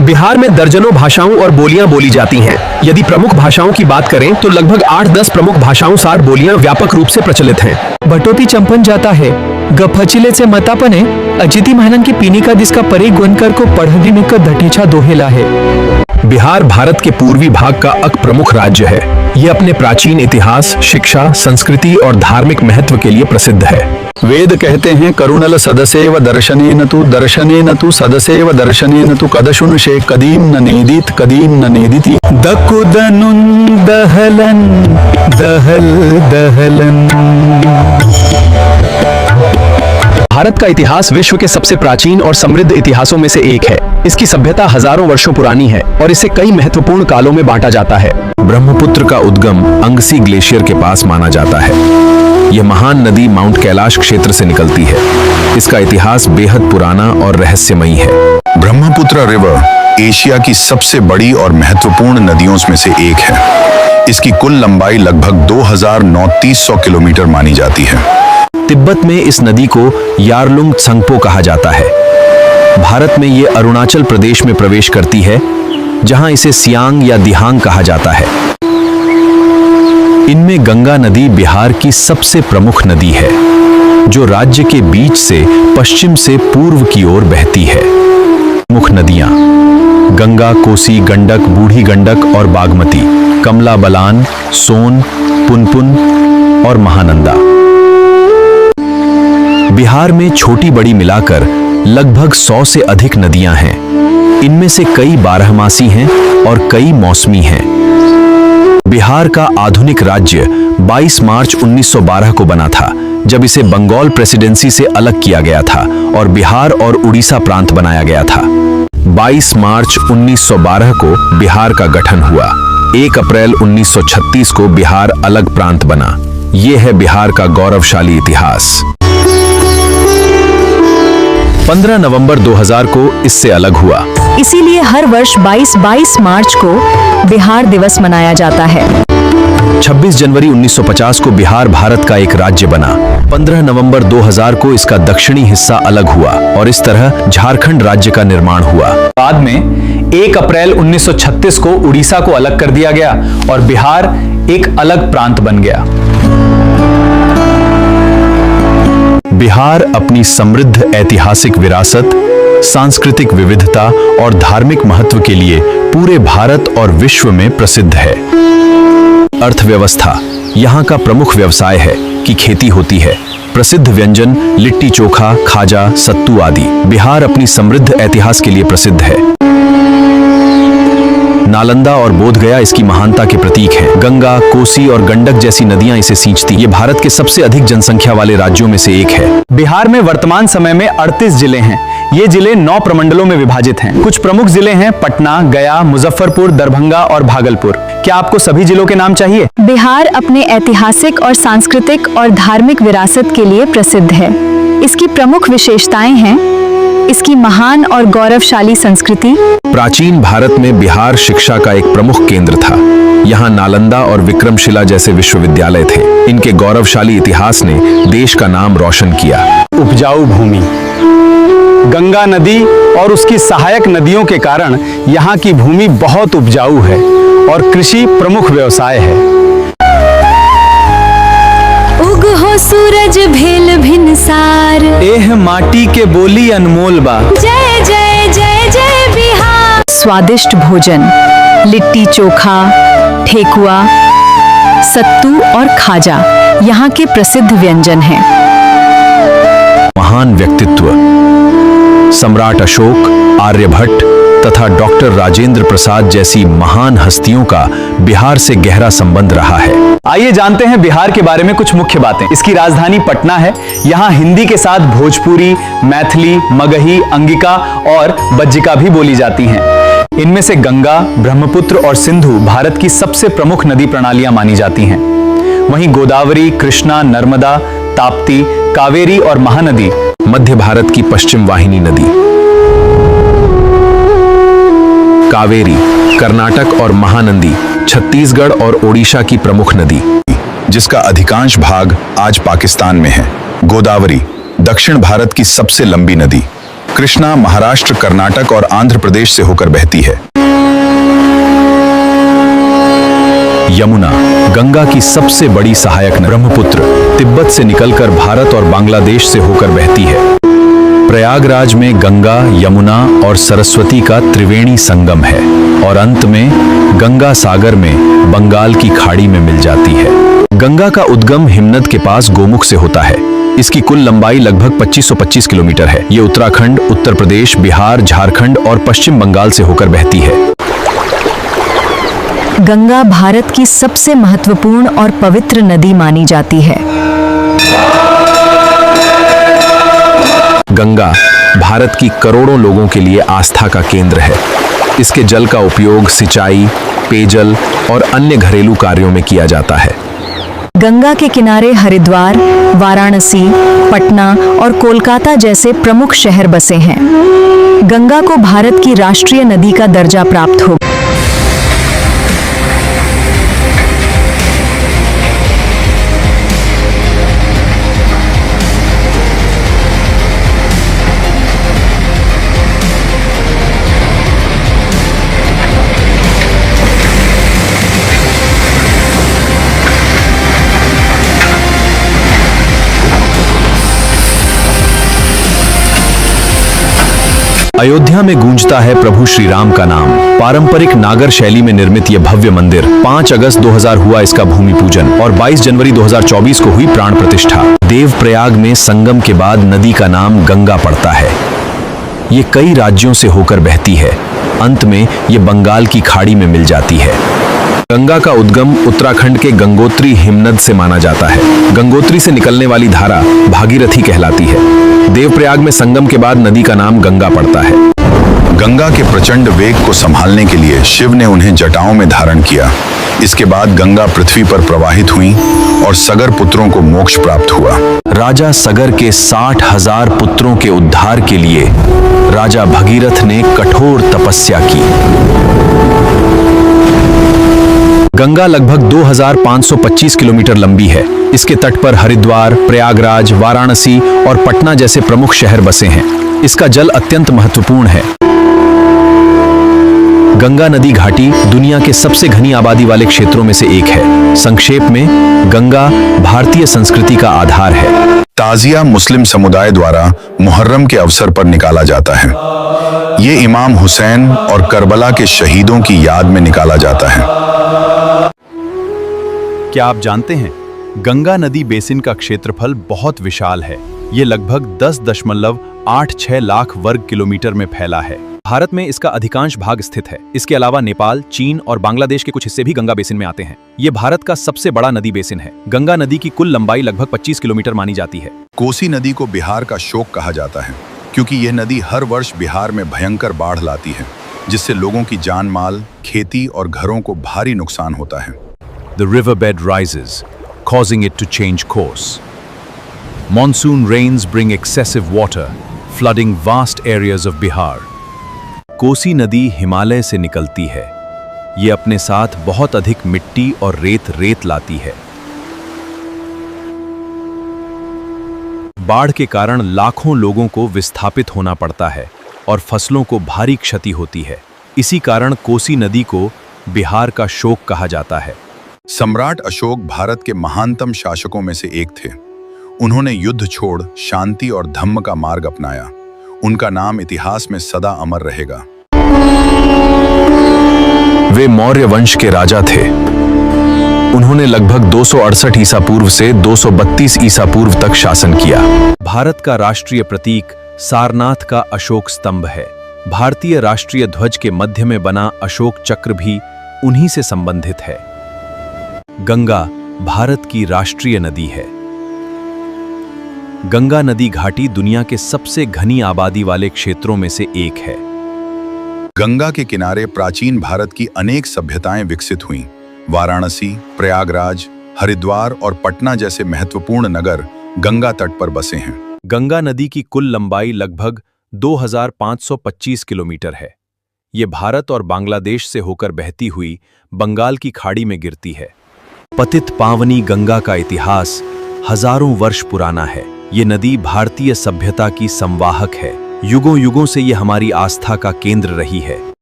बिहार में दर्जनों भाषाओं और बोलियां बोली जाती हैं। यदि प्रमुख भाषाओं की बात करें तो लगभग 8-10 प्रमुख भाषाओं 60 बोलियां व्यापक रूप से प्रचलित हैं। बटोती चंपन जाता है गफचिलेचे मतापणे अजिती महानन की पीनी का दिसका परे गुणकर को पढ़ने में का धटीचा दोहेला है। बिहार भारत के पूर्वी भाग का एक प्रमुख राज्य है। यह अपने प्राचीन इतिहास, शिक्षा, संस्कृति और धार्मिक महत्व के लिए प्रसिद्ध है। वेद कहते हैं करुणल सदसेव दर्शनेन तु सदसेव दर्शनेन तु कदशुनुषे कदीम न नेदित कदीम न नेदिति दकुदनुन दहलन दहल दहलन। भारत का इतिहास विश्व के सबसे प्राचीन और समृद्ध इतिहासों में से एक है। इसकी सभ्यता हजारों वर्षों पुरानी है और इसे कई महत्वपूर्ण कालों में बांटा जाता है। ब्रह्मपुत्र का उद्गम अंगसी ग्लेशियर के पास माना जाता है। यह महान नदी माउंट कैलाश क्षेत्र से निकलती है। इसका इतिहास बेहद पुराना और रहस्यमयी है। ब्रह्मपुत्र रिवर एशिया की सबसे बड़ी और महत्वपूर्ण नदियों में से एक है। इसकी कुल लंबाई लगभग 2900 किलोमीटर मानी जाती है। तिब्बत में इस नदी को यारलुंग त्संगपो कहा जाता है। भारत में ये अरुणाचल प्रदेश में प्रवेश करती है, जहां इसे सियांग या दिहांग कहा जाता है। इनमें गंगा नदी बिहार की सबसे प्रमुख नदी है, जो राज्य के बीच से पश्चिम से पूर्व की ओर बहती है। मुख्य नदियां गंगा, कोसी, गंडक, बूढ़ी गंडक और बागमती, कमला बलान, सोन, पुनपुन और महानंदा। बिहार में छोटी बड़ी मिलाकर लगभग 100 से अधिक नदियां हैं। इनमें से कई बारहमासी हैं और कई मौसमी हैं। बिहार का आधुनिक राज्य 22 मार्च 1912 को बना था, जब इसे बंगाल प्रेसिडेंसी से अलग किया गया था और बिहार और उड़ीसा प्रांत बनाया गया था। 22 मार्च 1912 को बिहार का गठन हुआ। 1 अप्रैल 1936 को बिहार अलग प्रांत बना। यह है बिहार का गौरवशाली इतिहास। 15 नवंबर 2000 को इससे अलग हुआ। इसीलिए हर वर्ष 22 मार्च को बिहार दिवस मनाया जाता है। 26 जनवरी 1950 को बिहार भारत का एक राज्य बना। 15 नवंबर 2000 को इसका दक्षिणी हिस्सा अलग हुआ और इस तरह झारखंड राज्य का निर्माण हुआ। बाद में 1 अप्रैल 1936 को उड़ीसा को अलग कर दिया गया और बिहार एक अलग प्रांत बन गया। बिहार अपनी समृद्ध ऐतिहासिक विरासत, सांस्कृतिक विविधता और धार्मिक महत्व के लिए पूरे भारत और विश्व में प्रसिद्ध है। अर्थव्यवस्था यहाँ का प्रमुख व्यवसाय है कि खेती होती है। प्रसिद्ध व्यंजन लिट्टी चोखा, खाजा, सत्तू आदि। बिहार अपनी समृद्ध इतिहास के लिए प्रसिद्ध है। नालंदा और बोधगया इसकी महानता के प्रतीक हैं। गंगा, कोसी और गंडक जैसी नदियां इसे सींचती। ये भारत के सबसे अधिक जनसंख्या वाले राज्यों में से एक है। बिहार में वर्तमान समय में 38 जिले हैं। ये जिले 9 प्रमंडलों में विभाजित हैं। कुछ प्रमुख जिले हैं पटना, गया, मुजफ्फरपुर, दरभंगा और भागलपुर। क्या आपको सभी जिलों के नाम चाहिए? बिहार अपने ऐतिहासिक और सांस्कृतिक और धार्मिक विरासत के लिए प्रसिद्ध है। इसकी प्रमुख विशेषताएं हैं इसकी महान और गौरवशाली संस्कृति। प्राचीन भारत में बिहार शिक्षा का एक प्रमुख केंद्र था। यहाँ नालंदा और विक्रमशिला जैसे विश्वविद्यालय थे। इनके गौरवशाली इतिहास ने देश का नाम रोशन किया। उपजाऊ भूमि, गंगा नदी और उसकी सहायक नदियों के कारण यहाँ की भूमि बहुत उपजाऊ है और कृषि प्रमुख व्यवसाय है। उग हो सूरज भेल भिनसार, एह माटी के बोली अनमोल बा। जय जय जय जय बिहार। स्वादिष्ट भोजन, लिट्टी चोखा, ठेकुआ, सत्तू और खाजा यहाँ के प्रसिद्ध व्यंजन हैं। महान व्यक्तित्व सम्राट अशोक, आर्यभट्ट तथा डॉक्टर राजेंद्र प्रसाद जैसी महान हस्तियों का बिहार से गहरा संबंध रहा है। आइए जानते हैं बिहार के बारे में कुछ मुख्य बातें। इसकी राजधानी पटना है। यहाँ हिंदी के साथ भोजपुरी, मैथिली, मगही, अंगिका और बज्जिका भी बोली जाती हैं। इनमें से गंगा, ब्रह्मपुत्र और सिंधु भारत की सबसे प्रमुख नदी प्रणालियां मानी जाती हैं। वहीं गोदावरी, कृष्णा, नर्मदा, ताप्ती, कावेरी और महानदी मध्य भारत की पश्चिम वाहिनी नदी। कावेरी कर्नाटक और महानंदी छत्तीसगढ़ और ओडिशा की प्रमुख नदी, जिसका अधिकांश भाग आज पाकिस्तान में है। गोदावरी दक्षिण भारत की सबसे लंबी नदी। कृष्णा महाराष्ट्र, कर्नाटक और आंध्र प्रदेश से होकर बहती है। यमुना, गंगा की सबसे बड़ी सहायक नदी। ब्रह्मपुत्र, तिब्बत से निकलकर भारत और बांग्लादेश से होकर बहती है। प्रयागराज में गंगा, यमुना और सरस्वती का त्रिवेणी संगम है और अंत में गंगा सागर में बंगाल की खाड़ी में मिल जाती है। गंगा का उद्गम हिमनद के पास गोमुख से होता है। इसकी कुल लंबाई लगभग 2525 किलोमीटर है। ये उत्तराखंड, उत्तर प्रदेश, बिहार, झारखंड और पश्चिम बंगाल से होकर बहती है। गंगा भारत की सबसे महत्वपूर्ण और पवित्र नदी मानी जाती है। गंगा भारत की करोड़ों लोगों के लिए आस्था का केंद्र है। इसके जल का उपयोग सिंचाई, पेयजल और अन्य घरेलू कार्यों में किया जाता है। गंगा के किनारे हरिद्वार, वाराणसी, पटना और कोलकाता जैसे प्रमुख शहर बसे हैं। गंगा को भारत की राष्ट्रीय नदी का दर्जा प्राप्त हो। अयोध्या में गूंजता है प्रभु श्री राम का नाम। पारंपरिक नागर शैली में निर्मित यह भव्य मंदिर 5 अगस्त 2000 हुआ इसका भूमि पूजन और 22 जनवरी 2024 को हुई प्राण प्रतिष्ठा। देवप्रयाग में संगम के बाद नदी का नाम गंगा पड़ता है। ये कई राज्यों से होकर बहती है। अंत में ये बंगाल की खाड़ी में मिल जाती है। गंगा का उद्गम उत्तराखंड के गंगोत्री हिमनद से माना जाता है। गंगोत्री से निकलने वाली धारा भागीरथी कहलाती है। देवप्रयाग में संगम के बाद नदी का नाम गंगा पड़ता है। गंगा के प्रचंड वेग को संभालने के लिए शिव ने उन्हें जटाओं में धारण किया। इसके बाद गंगा पृथ्वी पर प्रवाहित हुई और सगर पुत्रों को मोक्ष प्राप्त हुआ। राजा सगर के 60,000 पुत्रों के उद्धार के लिए राजा भगीरथ ने कठोर तपस्या की। गंगा लगभग 2525 किलोमीटर लंबी है। इसके तट पर हरिद्वार, प्रयागराज, वाराणसी और पटना जैसे प्रमुख शहर बसे हैं। इसका जल अत्यंत महत्वपूर्ण है। गंगा नदी घाटी दुनिया के सबसे घनी आबादी वाले क्षेत्रों में से एक है। संक्षेप में, गंगा भारतीय संस्कृति का आधार है। ताजिया मुस्लिम समुदाय द्वारा मुहर्रम के अवसर पर निकाला जाता है। ये इमाम हुसैन और करबला के शहीदों की याद में निकाला जाता है। क्या आप जानते हैं, गंगा नदी बेसिन का क्षेत्रफल बहुत विशाल है। ये लगभग 10.86 लाख वर्ग किलोमीटर में फैला है। भारत में इसका अधिकांश भाग स्थित है। इसके अलावा नेपाल, चीन और बांग्लादेश के कुछ हिस्से भी गंगा बेसिन में आते हैं। ये भारत का सबसे बड़ा नदी बेसिन है। गंगा नदी की कुल लंबाई लगभग 25 किलोमीटर मानी जाती है। कोसी नदी को बिहार का शोक कहा जाता है, क्योंकि यह नदी हर वर्ष बिहार में भयंकर बाढ़ लाती है, जिससे लोगों की जान माल, खेती और घरों को भारी नुकसान होता है। The riverbed rises, causing it to change course. Monsoon rains bring excessive water, flooding vast areas of Bihar. Kosi नदी हिमालय से निकलती है। ये अपने साथ बहुत अधिक मिट्टी और रेत लाती है। बाढ़ के कारण लाखों लोगों को विस्थापित होना पड़ता है और फसलों को भारी क्षति होती है। इसी कारण कोसी नदी को बिहार का शोक कहा जाता है। सम्राट अशोक भारत के महानतम शासकों में से एक थे। उन्होंने युद्ध छोड़ शांति और धम्म का मार्ग अपनाया। उनका नाम इतिहास में सदा अमर रहेगा। वे मौर्य वंश के राजा थे। उन्होंने लगभग 268 ईसा पूर्व से 232 ईसा पूर्व तक शासन किया। भारत का राष्ट्रीय प्रतीक सारनाथ का अशोक स्तंभ है। भारतीय राष्ट्रीय ध्वज के मध्य में बना अशोक चक्र भी उन्हीं से संबंधित है। गंगा भारत की राष्ट्रीय नदी है। गंगा नदी घाटी दुनिया के सबसे घनी आबादी वाले क्षेत्रों में से एक है। गंगा के किनारे प्राचीन भारत की अनेक सभ्यताएं विकसित हुईं। वाराणसी, प्रयागराज, हरिद्वार और पटना जैसे महत्वपूर्ण नगर गंगा तट पर बसे हैं। गंगा नदी की कुल लंबाई लगभग 2525 किलोमीटर है। ये भारत और बांग्लादेश से होकर बहती हुई बंगाल की खाड़ी में गिरती है। पतित पावनी गंगा का इतिहास हजारों वर्ष पुराना है। ये नदी भारतीय सभ्यता की संवाहक है। युगों युगों से ये हमारी आस्था का केंद्र रही है।